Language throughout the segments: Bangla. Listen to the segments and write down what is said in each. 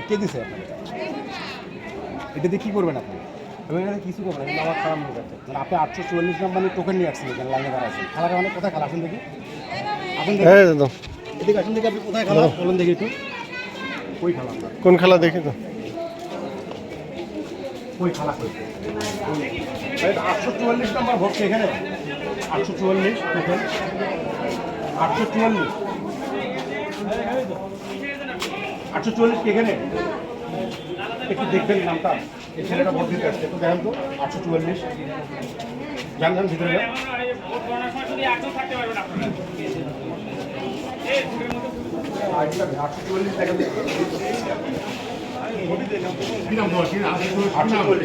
কে দিছে আপনাকে? এটা দিয়ে কী করবেন আপনি? এবং এখানে কিছু করবেন না, আমার খারাপ মনে করছে। মানে আপনি 844 নাম্বার নিয়ে টোকেন নিয়ে আসছেন এখানে লাইনে দাঁড়া আছেন। খেলাটা অনেক কোথায় খেলা আসেন দেখি, আসেন দেখি এদিকে আসেন দেখি, আপনি কোথায় খেলা বলুন দেখি একটু। কই খেলা আপনার? কোন খেলা দেখি তো? কই খেলা করছে? 844 নাম্বার ভোটছে এখানে, 844 টোকেন, 844 844 কি এখানে? একটু দেখবেন নামটা, এই ছেলেটা ভোট দিতে আসছে, একটু দেখেন তো। 844 যান যান ভিতরে যান।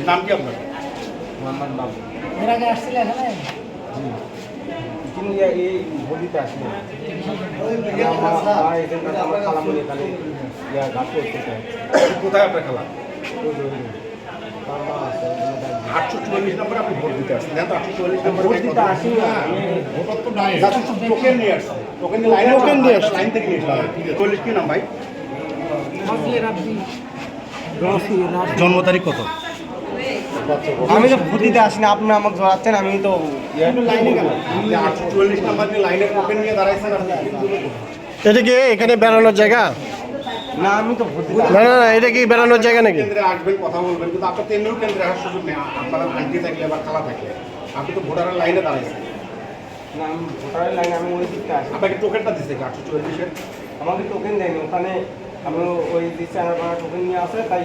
নাম কি আপনার? মোহাম্মদ বাবু। এর আগে আসছিল এখানে? তিনি এই ভোটিতে আসলেন। আমার খালামুনি এখানে ঘাট করতে চাই। কোথায় আপনার খেলা? 844 নম্বর আপনি ভোট দিতে আসছেন। দেখেন তো 844 নম্বর ভোট দিতে আসি না। ভোটার তো নাই। টোকেন নিয়ে আসছেন। টোকেন নিয়ে আসছেন। লাইন থেকে নিয়ে আসছেন। 44 কি নাম ভাই? জন্ম তারিখ কত? আমি তো ভোট দিতে আসি না, আপনি আমাকে জড়াচ্ছেন। আমি তো লাইনে গেল। আপনি 844 নাম্বার দিয়ে লাইনে টোকেন নিয়ে দাঁড়াইছেন আপনি। এটা কি এখানে বেড়ানোর জায়গা? না, আমি তো ভোট দিতে না না না, এটা কি বেড়ানোর জায়গা নাকি? কেন্দ্রে আসবেন, কথা বলবেন, কিন্তু আপনার তেমনিও কেন্দ্রে আসার সুযোগ নেই। আপনার আন্টি থাকলে বা খালা থাকলে আপনি তো ভোটারের লাইনে দাঁড়াইছেন। না, আমি ভোটারের লাইনে আমি ওই দিকটা আসি। আপনাকে টোকেনটা দিচ্ছে কি 844-এর? আমাকে টোকেন দেয়নি, ওখানে আমি ওই দিচ্ছে আমার টোকেন নিয়ে আসে, তাই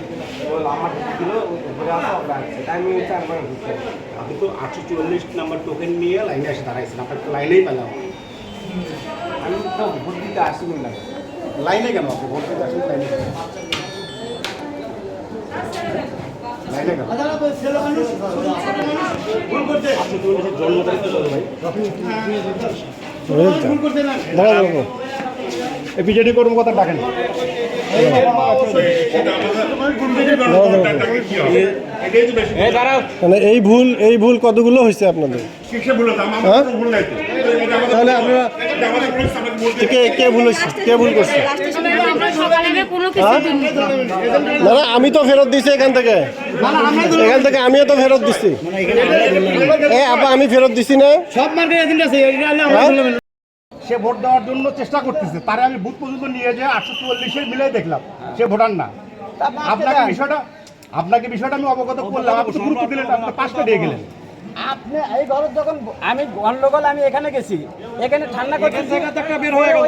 আমার দিল ঘুরে আসা ওটা আসছে, তাই আমি হচ্ছে আমার ঘুরতে। আপনি তো 844 নাম্বার টোকেন নিয়ে লাইনে এসে দাঁড়াইছেন, আপনাকে লাইনেই পেলাম। আমি তো ভোট দিতে আসি না। লাইনে কেন আপনি ভোট দিতে আসেন? লাইনে কেন? লাইনে কেন? আপনি তো বলেছেন জন্ম তারিখ কত ভাই? এই বিজেডি কর্মকর্তা ডাকেন। মানে এই ভুল কতগুলো হয়েছে আপনাদের? তাহলে আপনারা কে ভুল হয়েছে, কে ভুল করছে? না না, আমি তো ফেরত দিছি এখান থেকে আমিও তো ফেরত দিচ্ছি। আমি ফেরত দিছি না। সব মার্কেট সে ভোট দেওয়ার জন্য চেষ্টা করতেছে, তারে আমি বুথ পর্যন্ত নিয়ে যেয়ে 844-এর মিলাই দেখলাম সে ভোটার না। আপনাকে বিষয়টা আমি অবগত করলাম, আপনি গুরুত্ব দিলেন, আপনি পাঁচটা দিয়ে গেলেন। আপনি এই ঘর যখন আমি গন্ডগোল আমি এখানে গেছি, এখানে ঠান্ডা করতে বের হয়ে গেল,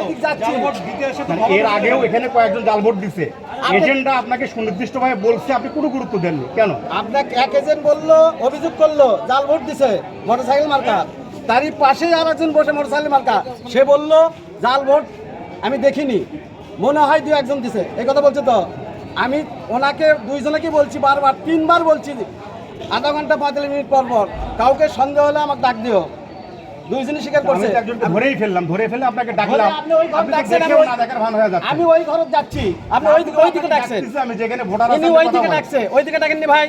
এর আগেও এখানে কয়েকজন জাল ভোট দিছে, এজেন্টরা আপনাকে সুনির্দিষ্টভাবে বলছে, আপনি কোনো গুরুত্ব দেননি কেন? আপনাকে এক এজেন্ট বললো, অভিযোগ করলো জাল ভোট দিছে মোটরসাইকেল মার্কা, তারই পাশেই আর একজন বসে মোটরসাইকেল মার্কা, সে বললো জাল ভোট আমি দেখিনি, মনে হয় 2-1 দিছে, এই কথা বলছে। তো আমি ওনাকে দুইজনকে বলছি, বারবার 3বার বলছি, আধা ঘন্টা 45 মিনিট পর পর, কাউকে সন্দেহ হলে আমাকে ডাক দিও। দুইজনই স্বীকার করছে। ধরে ফেলে আপনাকে ডাকলাম, আপনি ওই ঘর ডাকছেন, আমি ওই ঘরে যাচ্ছি, আপনি ওই দিকে ডাকছেন, আমি যেখানে ভোটার ইনি ওই দিকে ডাকছে, ওই দিকে ডাকেননি ভাই,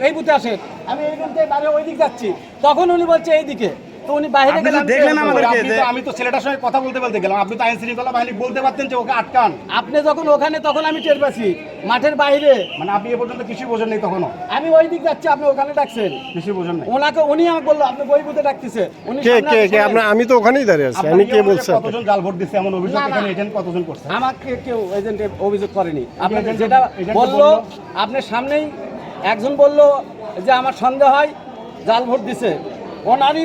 এই বুথে আসেন। আমি এই রুম থেকে বাইরে ওই দিকে যাচ্ছি, তখন উনি বলছে এই দিকে, তো উনি বাইরে গেলেন। দেখলেন আমাদেরকে, আমি তো ছেলেটার সঙ্গে কথা বলতে গেলাম, আপনি তো আইন শৃঙ্খলা বাহিনী বলতে পারতেন যে ওকে আটকান। আপনি যখন ওখানে, তখন আমি টের পাচ্ছি মাঠের বাইরে, মানে আপনি এ পর্যন্ত কিছুই বোঝেন নাই তখনও? আমি ওই দিক যাচ্ছি, আপনি ওখানে ডাকছেন, কিছুই বোঝেন নাই। উনি আমাকে বললো আপনি বই বুথে ডাকতেছে, উনি আমি তো ওখানেই দাঁড়িয়ে আছি, আমি কে বলছে? কতজন জাল ভোট দিচ্ছে এমন অভিযোগ এখানে এজেন্ট কতজন করছে? আমাকে কেউ এজেন্ট অভিযোগ করেনি। আপনি যেটা বললো, আপনার সামনেই একজন বললো যে আমার সন্দেহ হয় জাল ভোট দিছে, ওনারই